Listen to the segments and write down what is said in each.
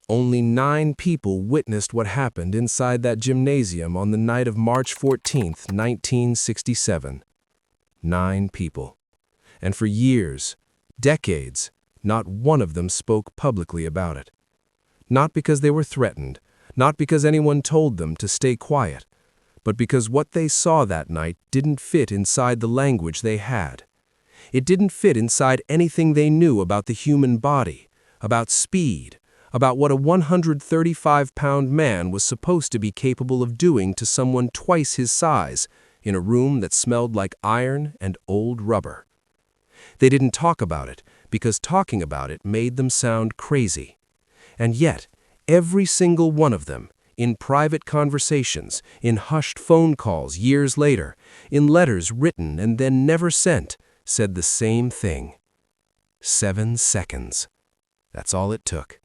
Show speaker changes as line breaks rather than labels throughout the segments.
Only 9 people witnessed what happened inside that gymnasium on the night of March 14th, 1967. 9 people. And for years, decades, not one of them spoke publicly about it. Not because they were threatened, not because anyone told them to stay quiet, but because what they saw that night didn't fit inside the language they had. It didn't fit inside anything they knew about the human body, about speed, about what a 135-pound man was supposed to be capable of doing to someone twice his size in a room that smelled like iron and old rubber. They didn't talk about it because talking about it made them sound crazy. And yet, every single one of them, in private conversations, in hushed phone calls years later, in letters written and then never sent, said the same thing. 7 seconds. That's all it took.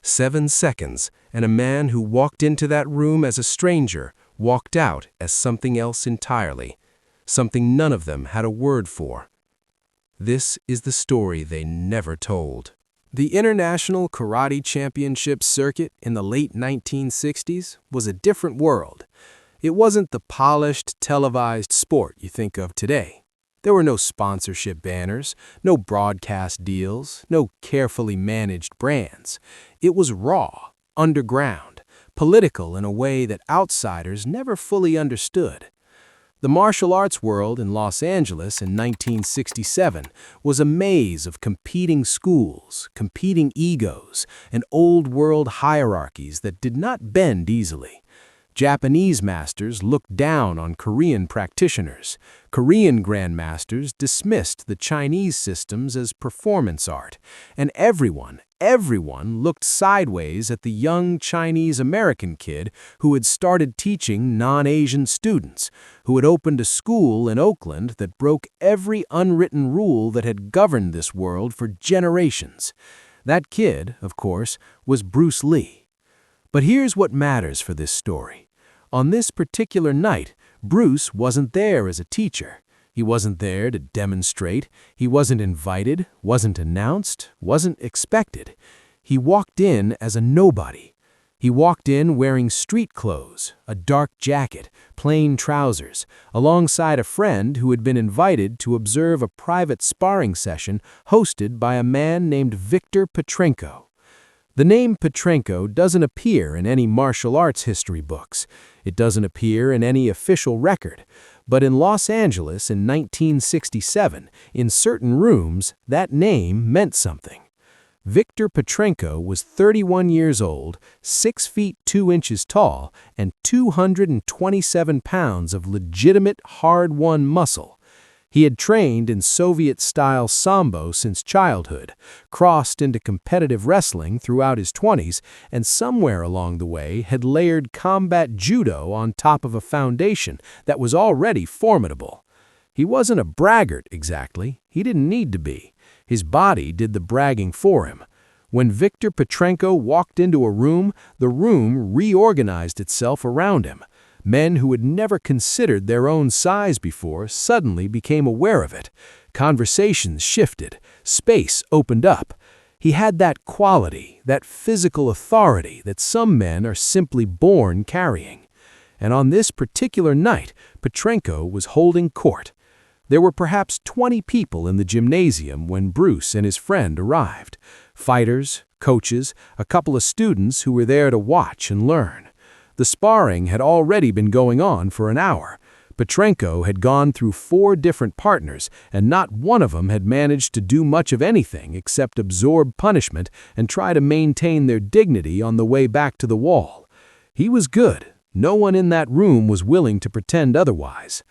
7 seconds, and a man who walked into that room as a stranger walked out as something else entirely, something none of them had a word for. This is the story they never told. The International Karate Championship circuit in the late 1960s was a different world. It wasn't the polished, televised sport you think of today. There were no sponsorship banners, no broadcast deals, no carefully managed brands. It was raw, underground, political in a way that outsiders never fully understood. The martial arts world in Los Angeles in 1967 was a maze of competing schools, competing egos, and old-world hierarchies that did not bend easily. Japanese masters looked down on Korean practitioners. Korean grandmasters dismissed the Chinese systems as performance art. And everyone looked sideways at the young Chinese-American kid who had started teaching non-Asian students, who had opened a school in Oakland that broke every unwritten rule that had governed this world for generations. That kid, of course, was Bruce Lee. But here's what matters for this story. On this particular night, Bruce wasn't there as a teacher. He wasn't there to demonstrate. He wasn't invited, wasn't announced, wasn't expected. He walked in as a nobody. He walked in wearing street clothes, a dark jacket, plain trousers, alongside a friend who had been invited to observe a private sparring session hosted by a man named Viktor Petrenko. The name Petrenko doesn't appear in any martial arts history books. It doesn't appear in any official record. But in Los Angeles in 1967, in certain rooms, that name meant something. Viktor Petrenko was 31 years old, 6 feet 2 inches tall, and 227 pounds of legitimate, hard-won muscle. He had trained in Soviet-style Sambo since childhood, crossed into competitive wrestling throughout his 20s, and somewhere along the way had layered combat judo on top of a foundation that was already formidable. He wasn't a braggart exactly. He didn't need to be. His body did the bragging for him. When Viktor Petrenko walked into a room, the room reorganized itself around him. Men who had never considered their own size before suddenly became aware of it. Conversations shifted. Space opened up. He had that quality, that physical authority that some men are simply born carrying. And on this particular night, Petrenko was holding court. There were perhaps 20 people in the gymnasium when Bruce and his friend arrived. Fighters, coaches, a couple of students who were there to watch and learn. The sparring had already been going on for an hour. Petrenko had gone through 4 different partners, and not one of them had managed to do much of anything except absorb punishment and try to maintain their dignity on the way back to the wall. He was good. No one in that room was willing to pretend otherwise.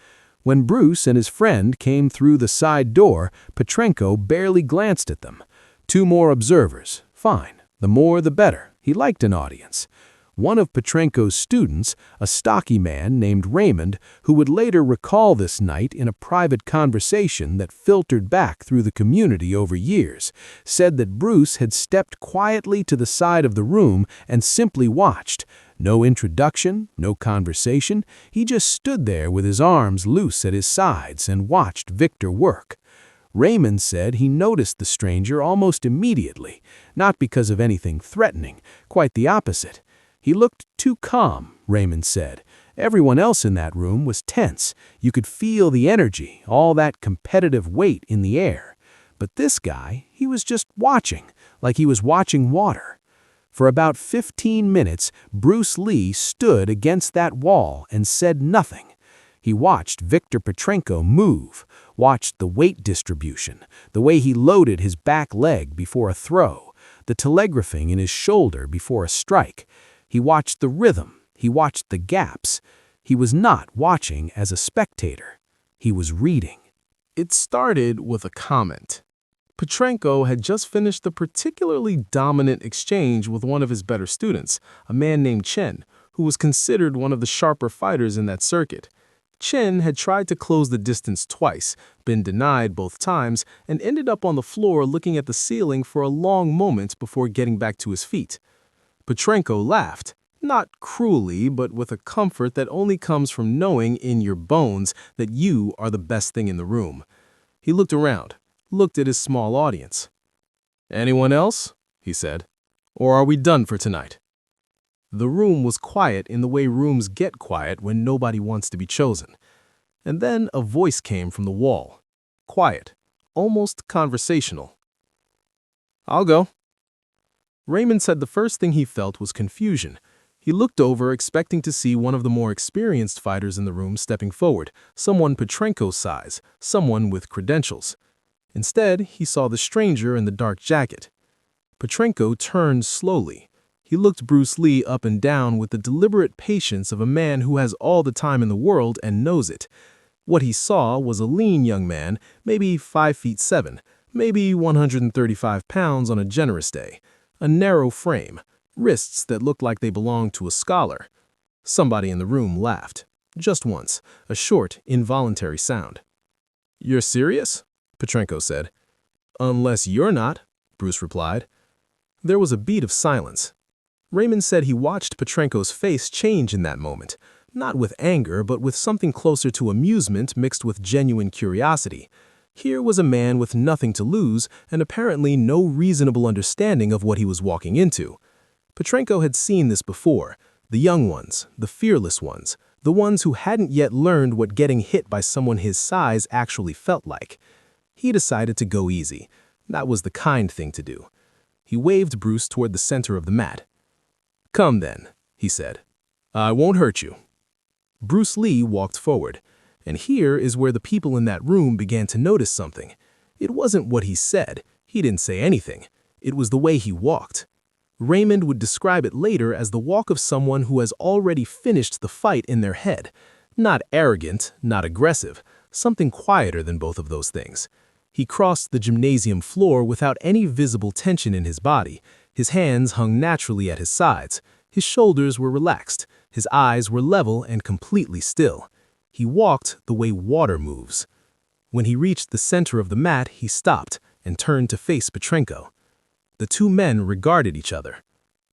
When Bruce and his friend came through the side door, Petrenko barely glanced at them. 2 more observers. Fine. The more the better. He liked an audience. One of Petrenko's students, a stocky man named Raymond, who would later recall this night in a private conversation that filtered back through the community over years, said that Bruce had stepped quietly to the side of the room and simply watched. No introduction, no conversation. He just stood there with his arms loose at his sides and watched Viktor work.
Raymond said he noticed the stranger almost immediately, not because of anything threatening, quite the opposite. He looked too calm, Raymond said. Everyone else in that room was tense. You could feel the energy, all that competitive weight in the air. But this guy, he was just watching, like he was watching water. For about 15 minutes, Bruce Lee stood against that wall and said nothing. He watched Viktor Petrenko move, watched the weight distribution, the way he loaded his back leg before a throw, the telegraphing in his shoulder before a strike. He watched the rhythm, he watched the gaps. He was not watching as a spectator. He was reading.
It started with a comment. Petrenko had just finished a particularly dominant exchange with one of his better students, a man named Chen, who was considered one of the sharper fighters in that circuit. Chen had tried to close the distance twice, been denied both times, and ended up on the floor looking at the ceiling for a long moment before getting back to his feet. Petrenko laughed, not cruelly, but with a comfort that only comes from knowing in your bones that you are the best thing in the room. He looked around, looked at his small audience. "Anyone else?" he said. "Or are we done for tonight?" The room was quiet in the way rooms get quiet when nobody wants to be chosen. And then a voice came from the wall. Quiet, almost conversational. "I'll go." Raymond said the first thing he felt was confusion. He looked over, expecting to see one of the more experienced fighters in the room stepping forward, someone Petrenko's size, someone with credentials. Instead, he saw the stranger in the dark jacket. Petrenko turned slowly. He looked Bruce Lee up and down with the deliberate patience of a man who has all the time in the world and knows it. What he saw was a lean young man, maybe 5'7", maybe 135 pounds on a generous day, a narrow frame, wrists that looked like they belonged to a scholar. Somebody in the room laughed, just once, a short, involuntary sound. "You're serious?" Petrenko said. "Unless you're not," Bruce replied. There was a beat of silence. Raymond said he watched Petrenko's face change in that moment, not with anger, but with something closer to amusement mixed with genuine curiosity. Here was a man with nothing to lose and apparently no reasonable understanding of what he was walking into. Petrenko had seen this before, the young ones, the fearless ones, the ones who hadn't yet learned what getting hit by someone his size actually felt like. He decided to go easy. That was the kind thing to do. He waved Bruce toward the center of the mat. "Come then," he said. "I won't hurt you." Bruce Lee walked forward, and here is where the people in that room began to notice something. It wasn't what he said. He didn't say anything. It was the way he walked. Raymond would describe it later as the walk of someone who has already finished the fight in their head. Not arrogant, not aggressive, something quieter than both of those things. He crossed the gymnasium floor without any visible tension in his body. His hands hung naturally at his sides. His shoulders were relaxed. His eyes were level and completely still. He walked the way water moves. When he reached the center of the mat, he stopped and turned to face Petrenko. The two men regarded each other.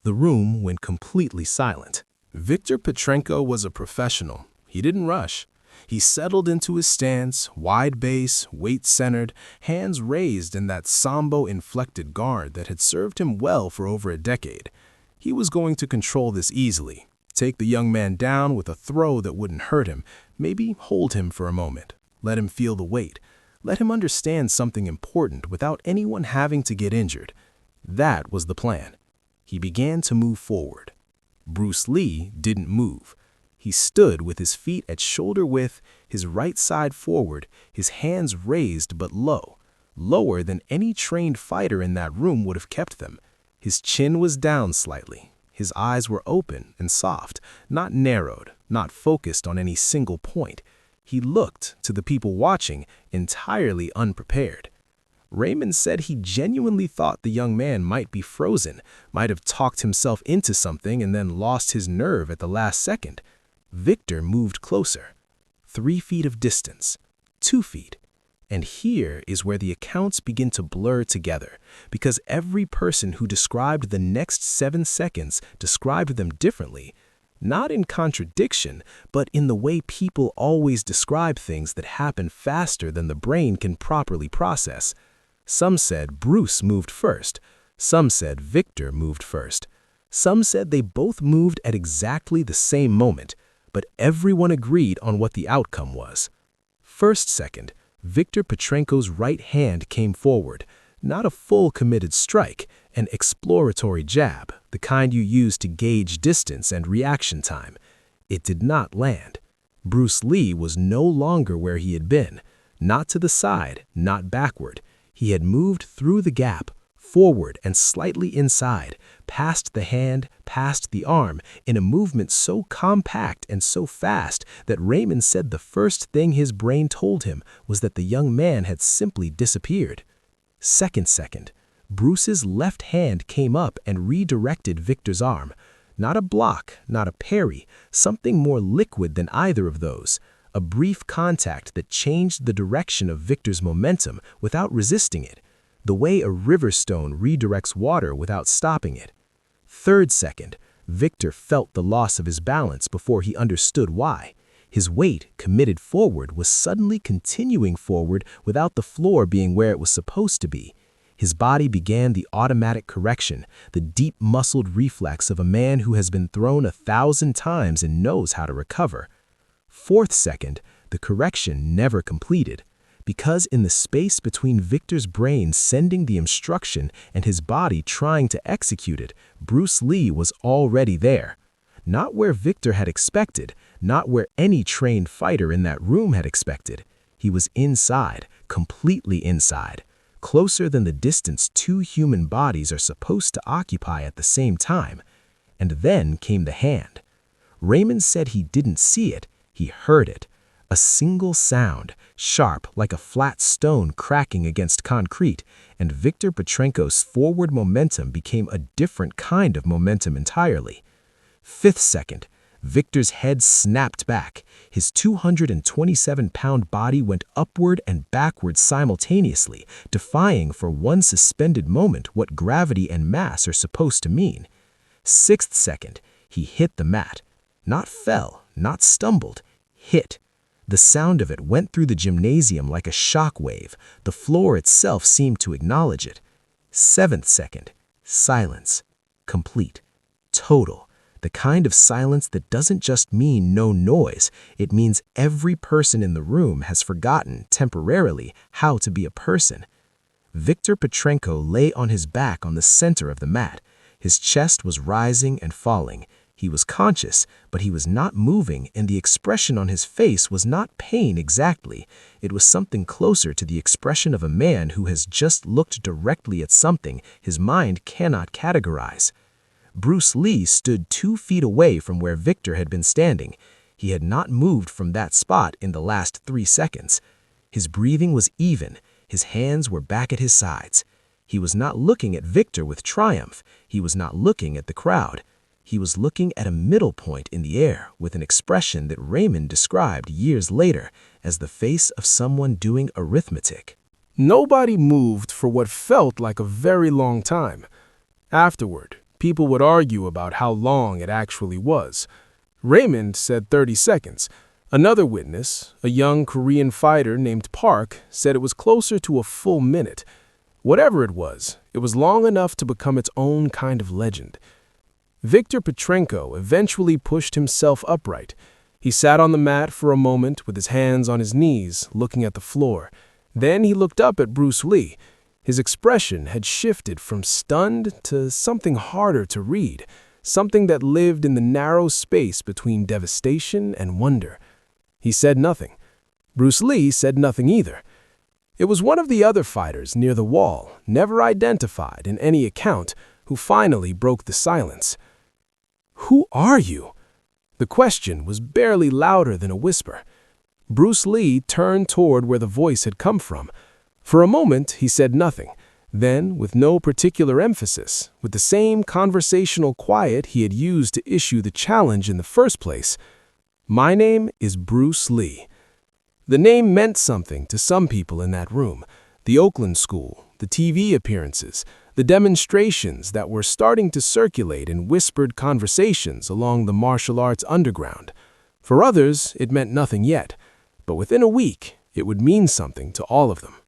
The room went completely silent. Viktor Petrenko was a professional. He didn't rush. He settled into his stance, wide base, weight-centered, hands raised in that sambo-inflected guard that had served him well for over a decade. He was going to control this easily, take the young man down with a throw that wouldn't hurt him, maybe hold him for a moment, let him feel the weight, let him understand something important without anyone having to get injured. That was the plan. He began to move forward. Bruce Lee didn't move. He stood with his feet at shoulder width, his right side forward, his hands raised but low, lower than any trained fighter in that room would have kept them. His chin was down slightly. His eyes were open and soft, not narrowed, not focused on any single point. He looked, to the people watching, entirely unprepared. Raymond said he genuinely thought the young man might be frozen, might have talked himself into something and then lost his nerve at the last second. Viktor moved closer. 3 feet of distance, 2 feet. And here is where the accounts begin to blur together, because every person who described the next 7 seconds described them differently. not in contradiction, but in the way people always describe things that happen faster than the brain can properly process. Some said Bruce moved first. Some said Victor moved first. Some said they both moved at exactly the same moment, but everyone agreed on what the outcome was. First second, Victor Petrenko's right hand came forward, not a full committed strike, an exploratory jab, the kind you use to gauge distance and reaction time. It did not land. Bruce Lee was no longer where he had been, not to the side, not backward. He had moved through the gap, forward and slightly inside, past the hand, past the arm, in a movement so compact and so fast that Raymond said the first thing his brain told him was that the young man had simply disappeared. Second, Bruce's left hand came up and redirected Victor's arm. Not a block, not a parry, something more liquid than either of those. A brief contact that changed the direction of Victor's momentum without resisting it, the way a river stone redirects water without stopping it. Third second, Victor felt the loss of his balance before he understood why. His weight, committed forward, was suddenly continuing forward without the floor being where it was supposed to be. His body began the automatic correction, the deep-muscled reflex of a man who has been thrown 1,000 times and knows how to recover. Fourth second, the correction never completed, because in the space between Victor's brain sending the instruction and his body trying to execute it, Bruce Lee was already there. Not where Victor had expected, not where any trained fighter in that room had expected. He was inside, completely inside, closer than the distance two human bodies are supposed to occupy at the same time. And then came the hand. Raymond said he didn't see it, he heard it. A single sound, sharp like a flat stone cracking against concrete, and Victor Petrenko's forward momentum became a different kind of momentum entirely. Fifth second, Victor's head snapped back. His 227-pound body went upward and backward simultaneously, defying for one suspended moment what gravity and mass are supposed to mean. Sixth second, he hit the mat. Not fell, not stumbled, hit. The sound of it went through the gymnasium like a shock wave. The floor itself seemed to acknowledge it. Seventh second, silence. Complete. Total. The kind of silence that doesn't just mean no noise, it means every person in the room has forgotten, temporarily, how to be a person. Victor Petrenko lay on his back on the center of the mat. His chest was rising and falling. He was conscious, but he was not moving, and the expression on his face was not pain exactly. It was something closer to the expression of a man who has just looked directly at something his mind cannot categorize. Bruce Lee stood 2 feet away from where Victor had been standing. He had not moved from that spot in the last 3 seconds. His breathing was even. His hands were back at his sides. He was not looking at Victor with triumph. He was not looking at the crowd. He was looking at a middle point in the air with an expression that Raymond described years later as the face of someone doing arithmetic.
Nobody moved for what felt like a very long time. Afterward, people would argue about how long it actually was. Raymond said 30 seconds. Another witness, a young Korean fighter named Park, said it was closer to a full minute. Whatever it was long enough to become its own kind of legend. Victor Petrenko eventually pushed himself upright. He sat on the mat for a moment with his hands on his knees, looking at the floor. Then he looked up at Bruce Lee. His expression had shifted from stunned to something harder to read, something that lived in the narrow space between devastation and wonder. He said nothing. Bruce Lee said nothing either. It was one of the other fighters near the wall, never identified in any account, who finally broke the silence. "Who are you?" The question was barely louder than a whisper. Bruce Lee turned toward where the voice had come from. For a moment, he said nothing. Then, with no particular emphasis, with the same conversational quiet he had used to issue the challenge in the first place, "My name is Bruce Lee." The name meant something to some people in that room. The Oakland School, the TV appearances,
the demonstrations that were starting to circulate in whispered conversations along the martial arts underground. For others, it meant nothing yet, but within a week, it would mean something to all of them.